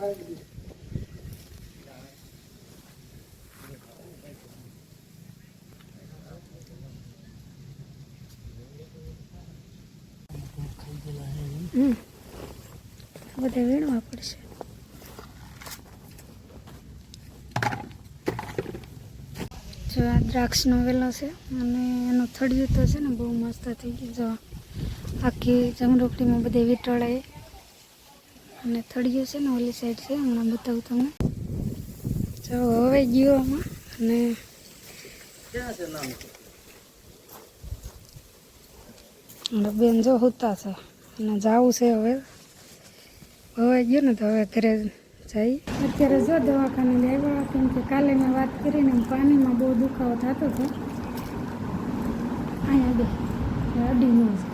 બધે વીણવા પડશે. જો આ દ્રાક્ષનો વેલો છે અને એનું થળિયું તો છે ને બહુ મસ્ત થઈ ગયું. જો આખી જમરોકડીમાં બધે વીંટળાએ અને થળિયું છે ને ઓલી સાઈડ છે, હમણાં બતાવું તમને. જો હવે ગયો આમાં અને બેન જો હોતા છે અને જવું છે હવે ગયો ને તો હવે ઘરે જઈ. અત્યારે જો દવાખાને આવ્યા, કેમ કે કાલે મેં વાત કરીને પાણીમાં બહુ દુખાવો થતો હતો. અહીંયા બે અડીનો છે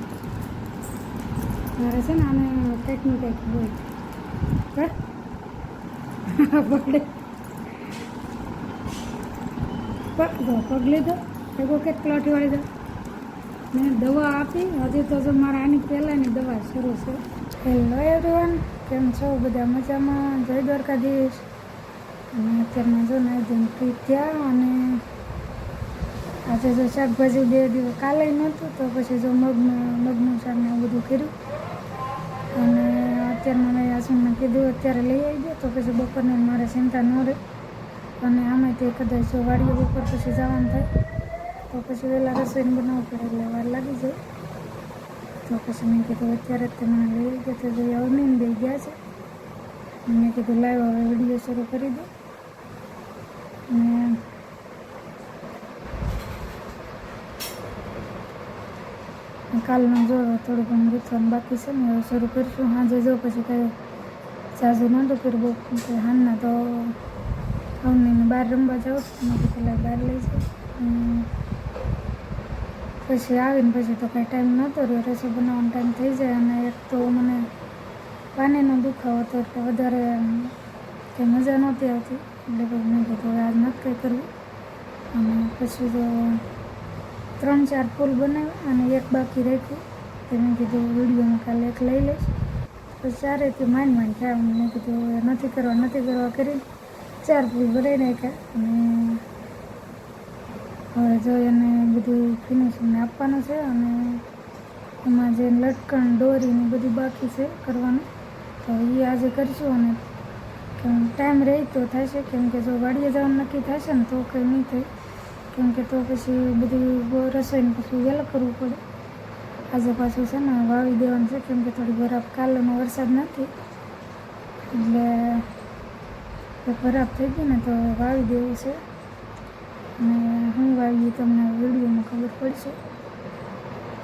મારે છે ને આને કંઈક ને કંઈક હોય પગડે પગ લીધો એવો કંઈક ક્લોટી વાળી દો મેં દવા આપી. હજી તો જો મારે આની પહેલાંની દવા શરૂ છે. હેલો એવરીવન, કેમ છો બધા? મજામાં? જય દ્વારકાધીશ. અને અત્યારમાં જો ને એકદમ ફ્રી થયા અને આજે જો શાકભાજી 2 દિવસ કાલે નહોતું તો પછી જો મગનું શાક ને એવું બધું કર્યું. અને અત્યારમાં મેં આસુને કીધું અત્યારે લઈ આવી ગયો તો પછી બપોરને મારે ચિંતા ન રહે. અને આમાં તે કદાચ જો વાડીએ બપોર પછી જવાનું થાય તો પછી વહેલા રસોઈને બનાવવું પડે એટલે વાર લાગી જાય. તો પછી મેં કીધું અત્યારે જ તે મને લઈ આવી ગયો. તો જો અવનીને બે ગયા છે. મેં કીધું લાઈવ હવે વિડીયો શરૂ કરી દો. અને કાલનું જો થોડું ઘણું ગૂંથવાનું બાકી છે ને હવે શરૂ કરીશું. સાંજે જો પછી કંઈ ઝાઝુ નહોતું કર્યું બહુ, હાલના તો અવનીને બહાર રમવા જાઉં મેં કીધું લાઈ બહાર લઈ જાઉં. પછી આવીને પછી તો કાંઈ ટાઈમ નહોતો રહ્યો, રસોઈ બનાવવાનો ટાઈમ થઈ જાય. અને એક તો મને પાણીનો દુખાવો હતો એટલે વધારે કંઈ મજા નહોતી આવતી. એટલે પછી મેં કીધું આજ નથી કંઈ કરવું. અને પછી તો 3-4 ફૂલ બનાવ્યા અને એક બાકી રાખ્યું. તો મેં કીધું વિડીયોમાં કાલે એક લઈ લઈશ. પછી ચારેથી માંડ થયા. મેં કીધું નથી કરવા કરીને 4 ફૂલ ભરાઈ નાખ્યા. અને હવે જો એને બધું ફિનિશિંગને આપવાનું છે. અને એમાં જે લટકણ દોરીને બધું બાકી છે કરવાનું તો એ આજે કરીશું. અને ટાઈમ રહે તો થશે, કેમ કે જો વાડીએ જવાનું નક્કી થશે ને તો કંઈ નહીં થાય, કેમ કે તો પછી બધી રસોઈને પછી વહેલું કરવું પડે. આજે પાછું છે ને વાવી દેવાનું છે, કેમ કે થોડી બરફ કાલનો વરસાદ નથી એટલે ખરાબ થઈ ગઈ ને તો વાવી દેવું છે. અને હું વાવી તમને વિડીયોમાં ખબર પડશે.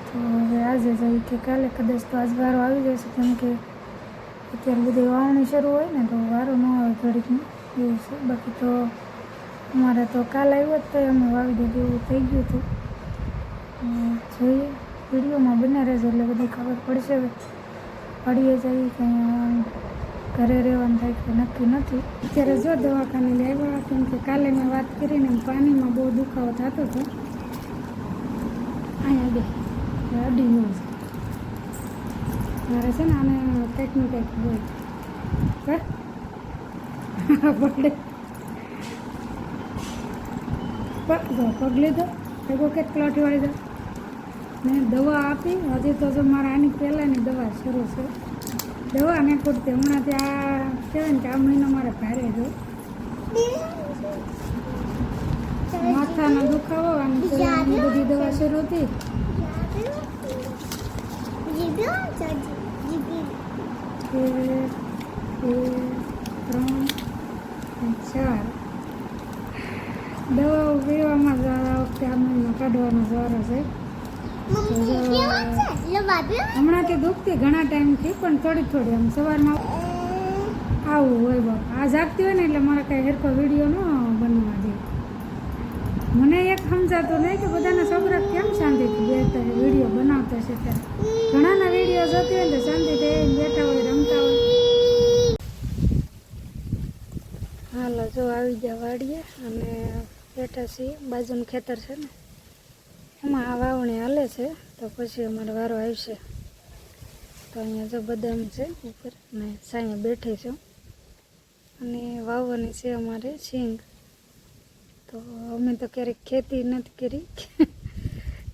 તો હવે આજે જઈ કે કાલે કદાચ તો આજ વારો આવી જશે, કેમ કે અત્યારે બધી વાવણી શરૂ હોય ને તો વારો ન આવે ઘડીકમાં એવું છે. બાકી તો અમારે તો કાલ આવ્યો જ તો અમે વાવી દીધું એવું થઈ ગયું હતું. જોઈએ વિડીયોમાં બને રહેજો એટલે બધી ખબર પડશે. વાડીએ જઈએ કંઈ ઘરે રહેવાનું થાય કે નક્કી નથી. અત્યારે જો દવાખાને આવ્યા, કેમ કે કાલે મેં વાત કરીને પાણીમાં બહુ દુખાવો થતો હતો. અહીંયા બે અડીનો છે મારે છે ને આને કંઈક ને કંઈક હોય પગડે પગ લીધો એવો કંઈક ક્લોટી વાળી દો મેં દવા આપી. હજી તો જો મારે આની પહેલાંની દવા શરૂ છે. દવા મેં પૂરતી હમણાં ત્યાં કહેવાય ને કે આ મહિનો મારે ભારે જો માથાનો દુખાવો અને બધી દવા શરૂ હતી. 3-4 દવાઓ પીવામાં જ આ વખતે આ મહિનો કાઢવાનો વારો છે. હમણાંથી દુખતી ઘણા ટાઈમથી, પણ થોડી આમ સવારમાં આવું હોય બાપા. આ જાગતી હોય ને એટલે મારે કાંઈ હેરકો વિડીયો ન બનવા દે. મને એક સમજાતું નહીં કે બધાના છોકરા કેમ શાંતિથી બેઠા વિડીયો બનાવતા છે. ત્યારે ઘણાના વિડીયો જોતી હોય ને તો શાંતિથી બેઠા હોય રમતા હોય. હાલો જો આવી ગયા વાડીએ અને બેઠા છીએ. બાજુનું ખેતર છે ને એમાં આ વાવણી હાલે છે તો પછી અમારો વારો આવશે. તો અહીંયા જો બદામ છે ઉપર ને સાંયે બેઠી છું. અને વાવવાની છે અમારે સિંગ. તો અમે તો ક્યારેક ખેતી નથી કરી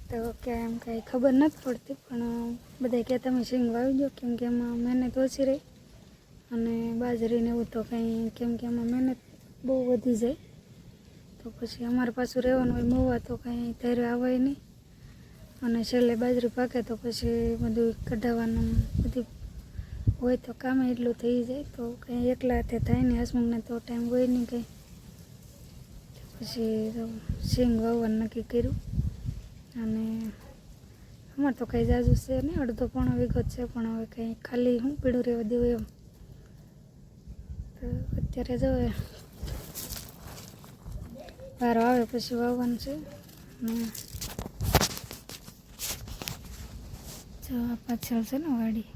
તો ક્યાં એમ કાંઈ ખબર નથી પડતી, પણ બધા કહે તમે સિંગ વાવી દો, કેમ કે એમાં મહેનત ઓછી રહી અને બાજરીને એવું તો કંઈ, કેમ કે એમાં મહેનત બહુ વધી જાય. તો પછી અમારે પાછું રહેવાનું હોય મોવા, તો કાંઈ ધૈર્ય આવે નહીં, અને છેલ્લે બાજરી પાકે તો પછી બધું કઢાવવાનું બધું હોય, તો કામે એટલું થઈ જાય, તો કંઈ એકલા હાથે થાય નહીં. હસમુખને તો ટાઈમ હોય નહીં કંઈ. પછી તો સિંગ વાવવાનું નક્કી કર્યું. અને અમારે તો કંઈ જાજુ છે નહીં, અડધો પોણો વીઘો છે, પણ હવે કંઈ ખાલી હું પીળું રહેવા દેવું એમ. તો અત્યારે જો વારો આવે પછી વાવવાનું છે. જો આ પાછળ છે ને વાડી,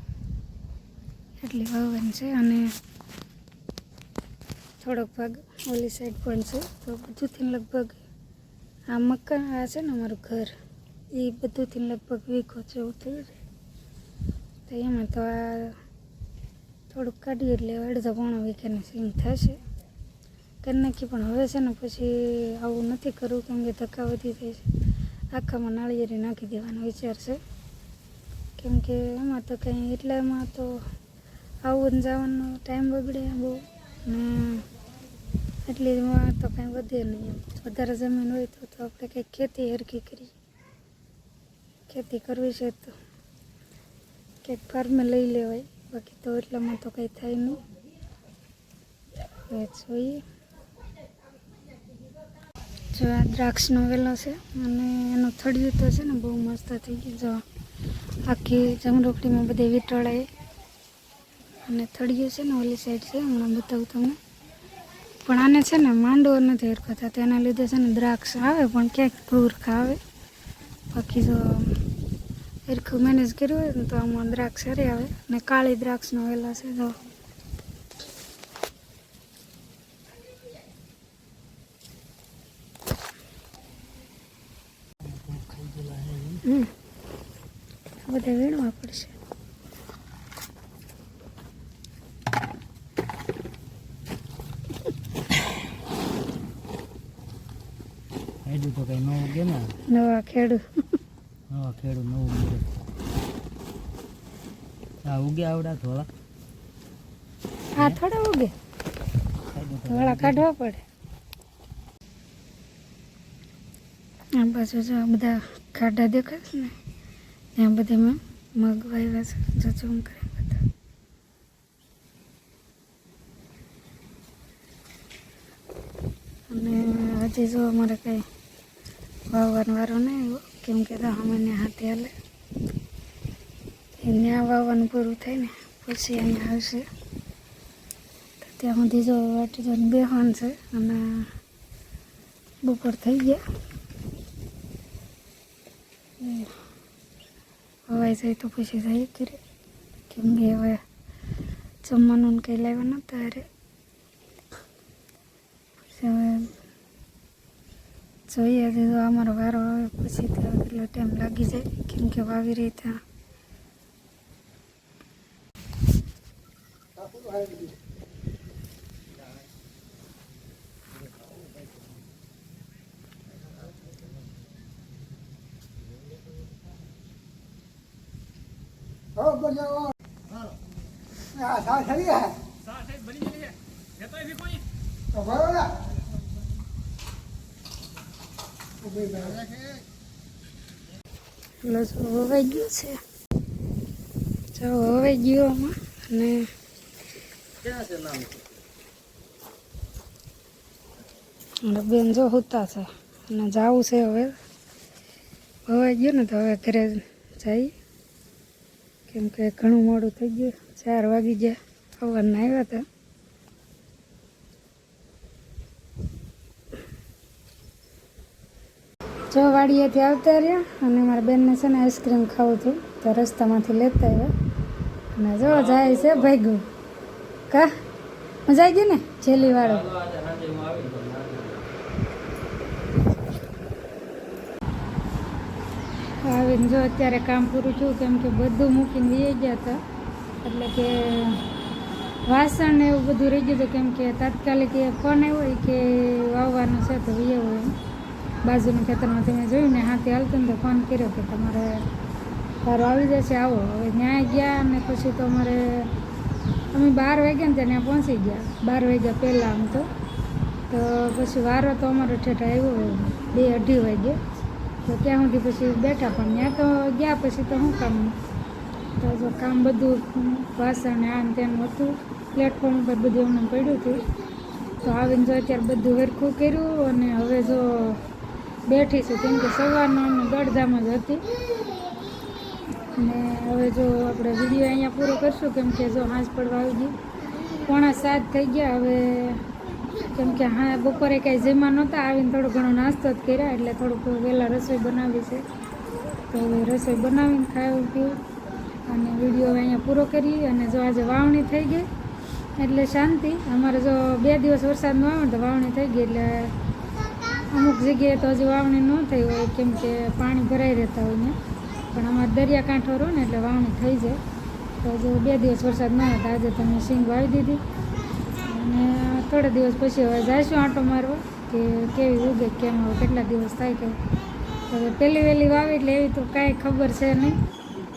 એટલી વાવવાની છે. અને થોડોક ભાગ ઓલી સાઈડ પણ છે, તો બધુંથી લગભગ આ મકાન આ છે ને અમારું ઘર, એ બધુંથી લગભગ વીઘો જેવું થઈ જાય. તો એમાં તો આ થોડુંક કાઢીએ એટલે અડધો પોણો વીઘાની સિંગ થશે કરી નાખી. પણ હવે છે ને પછી આવું નથી કરવું, કેમ કે ધક્કા વધી જાય છે. આખામાં નાળિયેરી નાખી દેવાનો વિચાર છે, કેમ કે એમાં તો કંઈ એટલામાં તો આવું જવાનો ટાઈમ બગડે બહુ, ને એટલીમાં તો કંઈ વધે નહીં એમ. વધારે જમીન હોય તો આપણે કંઈક ખેતી હરખી કરીએ. ખેતી કરવી છે તો કંઈક ફાર્મે લઈ લેવાય, બાકી તો એટલામાં તો કંઈ થાય નહીં. હવે જોઈએ. જો આ દ્રાક્ષનો વેલો છે, અને એનું થળિયું તો છે ને બહુ મસ્ત થઈ ગયું. જો આખી જમરોકડીમાં બધી વીંટળાએ, અને થળિયું છે ને ઓલી સાઈડ છે, હમણાં બતાવું તમને. પણ આને છે ને માંડવો નથી હરખતા, તેના લીધે છે ને દ્રાક્ષ આવે પણ ક્યાંક ભૂરખા આવે. બાકી જો હરખું મેનેજ કર્યું હોય ને તો આમાં દ્રાક્ષ સારી આવે. અને કાળી દ્રાક્ષનો વેલા છે જો. બધા વીણવા પડશે. ખેડૂ તો કઈ નવું કે ને નવા ખેડૂ નવું ઉગે. આ ઉગે આવડા થોડા, આ થોડા ઉગે, થોડા કાઢવા પડે. આ બાજુ જો બધા ખાડા દેખાય છે ને, ત્યાં બધે મેં મગ વાવ્યા છે. જો ઝૂમ કરે બધા. અને હજી જો અમારે કંઈ વાવવાનો વારો નહીં આવ્યો, કેમ કે અમે હાથે હાલે એને આ વાવવાનું પૂરું થાય ને પછી અહીંયા આવશે. તો ત્યાં સુધી જો વાટી જોઈને બેહવાનું છે. અને બપોર થઈ ગયા, હવાઈ જાય તો પછી જાય કરે, કેમ કે હવે જમવાનું કંઈ લાવ્યા નહોતા. અરે પછી હવે જોઈએ તો અમારો વારો આવે પછી તો કેટલો ટાઈમ લાગી જાય, કેમ કે વાવી રહી ત્યાં. વવાઈ ગયું છે, જો વવાઈ ગયો આમાં. અને બેન જો હોતા છે, અને જવું છે હવે. વવાઈ ગયો ને તો હવે ઘરે જઈ, કેમ કે ઘણું મોડું થઈ ગયું. 4 વાગી ગયા, સવારના આવ્યા હતા. જો વાડીએથી આવતા રહ્યા, અને મારા બેનને છે ને આઈસ્ક્રીમ ખાવું હતું, તો રસ્તામાંથી લેતા આવ્યા. અને જો જાય છે ભાગ્યું કા મજા આવી ગઈ ને જેલીવાળો. આવીને જો અત્યારે કામ પૂરું થયું, કેમ કે બધું મૂકીને લઈ ગયા હતા. એટલે કે વાસણ ને એવું બધું રહી ગયું હતું, કેમ કે તાત્કાલિક એ ફોન આવ્યો કે વાવવાનું છે તો વીએ હોય એમ. બાજુના ખેતરમાં તમે જોયું ને હાથી હાલતું ને તો ફોન કર્યો કે તમારે વારો આવી જશે, આવો. હવે ત્યાં ગયા અને પછી તો અમારે અમે 12 વાગ્યા ને ત્યાં પહોંચી ગયા, 12 વાગ્યા પહેલાં આમ તો પછી વારો તો અમારો ઠેઠ આવ્યો 2-2:30 વાગે. તો ત્યાં સુધી પછી બેઠા, પણ ત્યાં તો ગયા પછી તો શું કામ, તો જો કામ બધું વાસણ ને આમ તેમ હતું, પ્લેટફોર્મ ઉપર બધું એમને પડ્યું હતું. તો આવીને જો અત્યારે બધું વેરખું કર્યું અને હવે જો બેઠી છું, કેમ કે સવારનો અમને દોડધામ જ હતી. અને હવે જો આપણે વિડીયો અહીંયા પૂરો કરશું, કેમ કે જો સાંજ પડવા આવી ગઈ, 6:45 થઈ ગયા. હવે કેમ કે હા બપોરે કાંઈ જમવા નહોતા, આવીને થોડો ઘણો નાસ્તો જ કર્યા, એટલે થોડુંક વહેલા રસોઈ બનાવી છે. તો હવે રસોઈ બનાવીને ખાવું પીવું અને વિડીયો હવે અહીંયા પૂરો કરીએ. અને જો આજે વાવણી થઈ ગઈ એટલે શાંતિ. અમારે જો 2 દિવસ વરસાદ ન આવે તો વાવણી થઈ ગઈ, એટલે અમુક જગ્યાએ તો હજી વાવણી ન થઈ હોય, કેમ કે પાણી ભરાઈ રહેતા હોય ને, પણ અમારે દરિયાકાંઠો રહો ને એટલે વાવણી થઈ જાય. તો જો 2 દિવસ વરસાદ ન હતા, આજે તમે સિંગ વાવી દીધી અને થોડા દિવસ પછી હવે જઈશું આંટો મારવા કે કેવી ઉગે કેમ, હવે કેટલા દિવસ થાય કે. હવે પહેલી વહેલી વાવી એટલે એવી તો કાંઈ ખબર છે નહીં,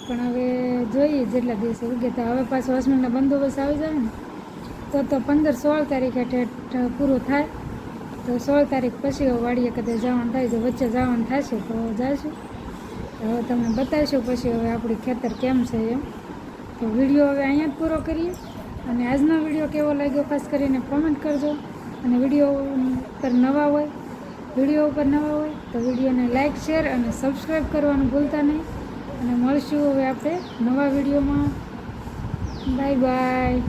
પણ હવે જોઈએ જેટલા દિવસે ઉગે. તો હવે પાછો હસમુખના બંદોબસ્ત આવી જાય ને તો 15-16 તારીખે ઠેઠ પૂરું થાય. તો 16 તારીખ પછી વાડીએ કદાચ જવાનું થાય છે, વચ્ચે જવાનું થશે તો જઈશું. હવે તમને બતાવીશું પછી હવે આપણું ખેતર કેમ છે એમ. તો વિડીયો હવે અહીંયા જ પૂરો કરીએ. અને આજનો વિડીયો કેવો લાગ્યો ખાસ કરીને કોમેન્ટ કરજો. અને વિડીયો ઉપર નવા હોય તો વિડીયોને લાઇક, શેર અને સબસ્ક્રાઈબ કરવાનું ભૂલતા નહીં. અને મળશું હવે આપણે નવા વિડીયોમાં. Bye bye.